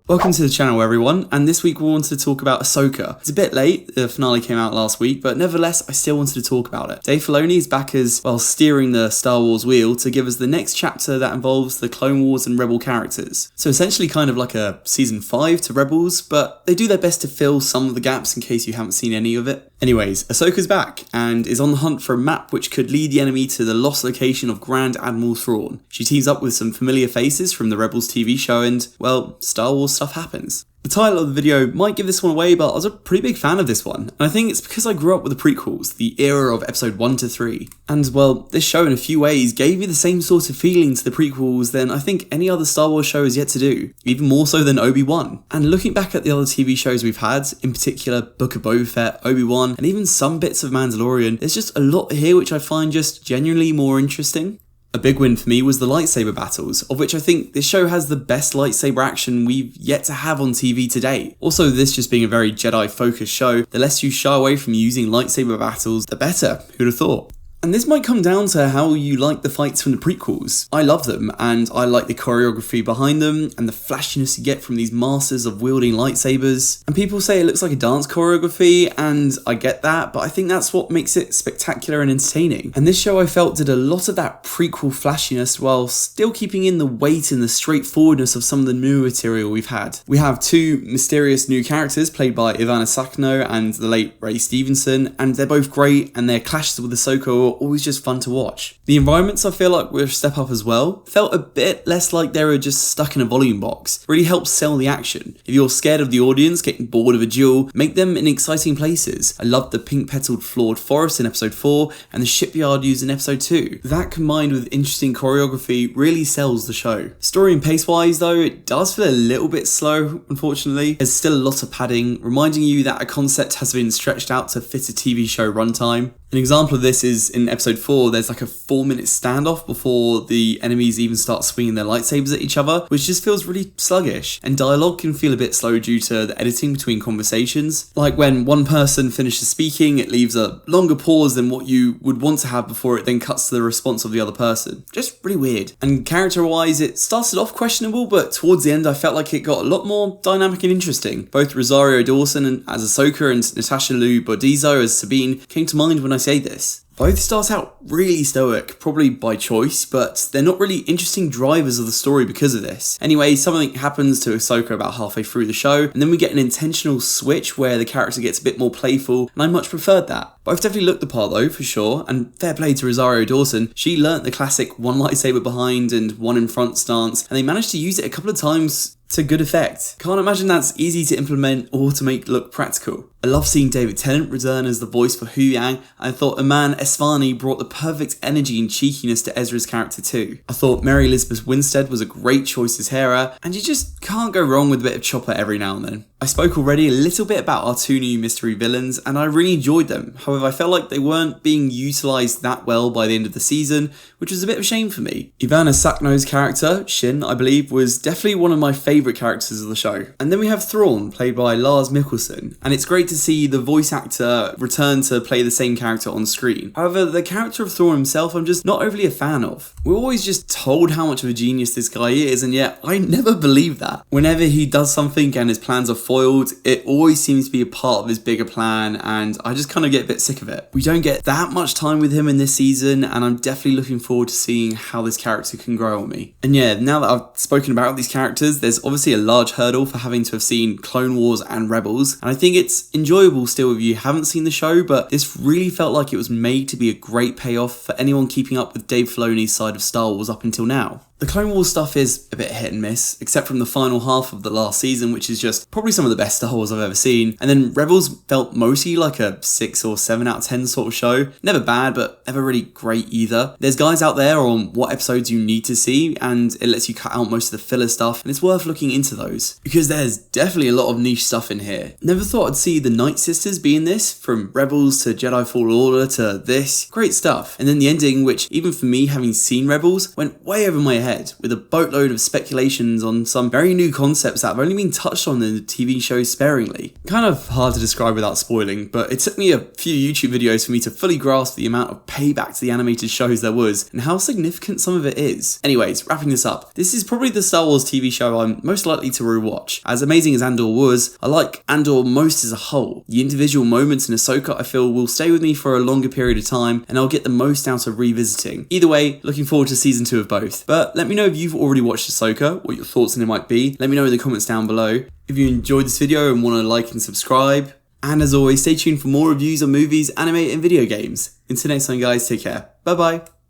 Welcome to the channel everyone, and this week we wanted to talk about Ahsoka. It's a bit late, the finale came out last week, but nevertheless I still wanted to talk about it. Dave Filoni is back as, well, steering the Star Wars wheel to give us the next chapter that involves the Clone Wars and Rebel characters. So essentially kind of like a Season 5 to Rebels, but they do their best to fill some of the gaps in case you haven't seen any of it. Anyways, Ahsoka's back, and is on the hunt for a map which could lead the enemy to the lost location of Grand Admiral Thrawn. She teams up with some familiar faces from the Rebels TV show and, well, Star Wars stuff happens. The title of the video might give this one away, but I was a pretty big fan of this one, and I think it's because I grew up with the prequels, the era of episode 1 to 3. And, well, this show in a few ways gave me the same sort of feeling to the prequels than I think any other Star Wars show has yet to do, even more so than Obi-Wan. And looking back at the other TV shows we've had, in particular Book of Boba Fett, Obi-Wan, and even some bits of Mandalorian, there's just a lot here which I find just genuinely more interesting. A big win for me was the lightsaber battles, of which I think this show has the best lightsaber action we've yet to have on TV today. Also, this just being a very Jedi focused show, the less you shy away from using lightsaber battles, the better. Who'd have thought? And this might come down to how you like the fights from the prequels. I love them, and I like the choreography behind them, and the flashiness you get from these masters of wielding lightsabers. And people say it looks like a dance choreography, and I get that, but I think that's what makes it spectacular and entertaining. And this show I felt did a lot of that prequel flashiness while still keeping in the weight and the straightforwardness of some of the new material we've had. We have two mysterious new characters played by Ivanna Sakhno and the late Stevenson, and they're both great, and their clashes with Ahsoka always just fun to watch. The environments I feel like were a step up as well. Felt a bit less like they were just stuck in a volume box. Really helps sell the action. If you're scared of the audience getting bored of a duel, make them in exciting places. I loved the pink-petaled floored forest in episode 4 and the shipyard used in episode 2. That combined with interesting choreography really sells the show. Story and pace wise though, it does feel a little bit slow, unfortunately. There's still a lot of padding, reminding you that a concept has been stretched out to fit a TV show runtime. An example of this is in episode 4, there's like a 4-minute standoff before the enemies even start swinging their lightsabers at each other, which just feels really sluggish. And dialogue can feel a bit slow due to the editing between conversations. Like when one person finishes speaking, it leaves a longer pause than what you would want to have before it then cuts to the response of the other person. Just really weird. And character-wise, it started off questionable, but towards the end I felt like it got a lot more dynamic and interesting. Both Rosario Dawson as Ahsoka and Natasha Bordizzo as Sabine came to mind when I say this. Both start out really stoic, probably by choice, but they're not really interesting drivers of the story because of this. Anyway, something happens to Ahsoka about halfway through the show, and then we get an intentional switch where the character gets a bit more playful, and I much preferred that. Both definitely looked the part though, for sure, and fair play to Rosario Dawson. She learnt the classic one lightsaber behind and one in front stance, and they managed to use it a couple of times to good effect. Can't imagine that's easy to implement or to make look practical. I love seeing David Tennant return as the voice for Huyang. I thought Eman Esfandi brought the perfect energy and cheekiness to Ezra's character too. I thought Mary Elizabeth Winstead was a great choice as Hera, and you just can't go wrong with a bit of Chopper every now and then. I spoke already a little bit about our two new mystery villains, and I really enjoyed them. However, I felt like they weren't being utilised that well by the end of the season, which was a bit of a shame for me. Ivanna Sakhno's character, Shin, I believe, was definitely one of my favourite characters of the show. And then we have Thrawn, played by Lars Mikkelsen, and it's great to see the voice actor return to play the same character on screen. However, the character of Thrawn himself I'm just not overly a fan of. We're always just told how much of a genius this guy is, and yet I never believe that. Whenever he does something and his plans are foiled, it always seems to be a part of his bigger plan, and I just kind of get a bit sick of it. We don't get that much time with him in this season, and I'm definitely looking forward to seeing how this character can grow on me. And yeah, now that I've spoken about these characters, there's obviously a large hurdle for having to have seen Clone Wars and Rebels, and I think it's enjoyable still if you haven't seen the show, but this really felt like it was made to be a great payoff for anyone keeping up with Dave Filoni's side of Star Wars up until now. The Clone Wars stuff is a bit hit and miss, except from the final half of the last season, which is just probably some of the best Star Wars I've ever seen. And then Rebels felt mostly like a 6 or 7 out of 10 sort of show. Never bad, but never really great either. There's guides out there on what episodes you need to see, and it lets you cut out most of the filler stuff, and it's worth looking into those, because there's definitely a lot of niche stuff in here. Never thought I'd see the Night Sisters be in this, from Rebels to Jedi Fallen Order to this. Great stuff. And then the ending, which even for me, having seen Rebels, went way over my head. ahead, with a boatload of speculations on some very new concepts that have only been touched on in the TV show sparingly. Kind of hard to describe without spoiling, but it took me a few YouTube videos for me to fully grasp the amount of payback to the animated shows there was, and how significant some of it is. Anyways, wrapping this up, this is probably the Star Wars TV show I'm most likely to rewatch. As amazing as Andor was, I like Andor most as a whole. The individual moments in Ahsoka I feel will stay with me for a longer period of time, and I'll get the most out of revisiting. Either way, looking forward to season 2 of both. But let me know if you've already watched Ahsoka, what your thoughts on it might be. Let me know in the comments down below. If you enjoyed this video and want to like and subscribe. And as always, stay tuned for more reviews on movies, anime and video games. Until next time guys, take care. Bye bye.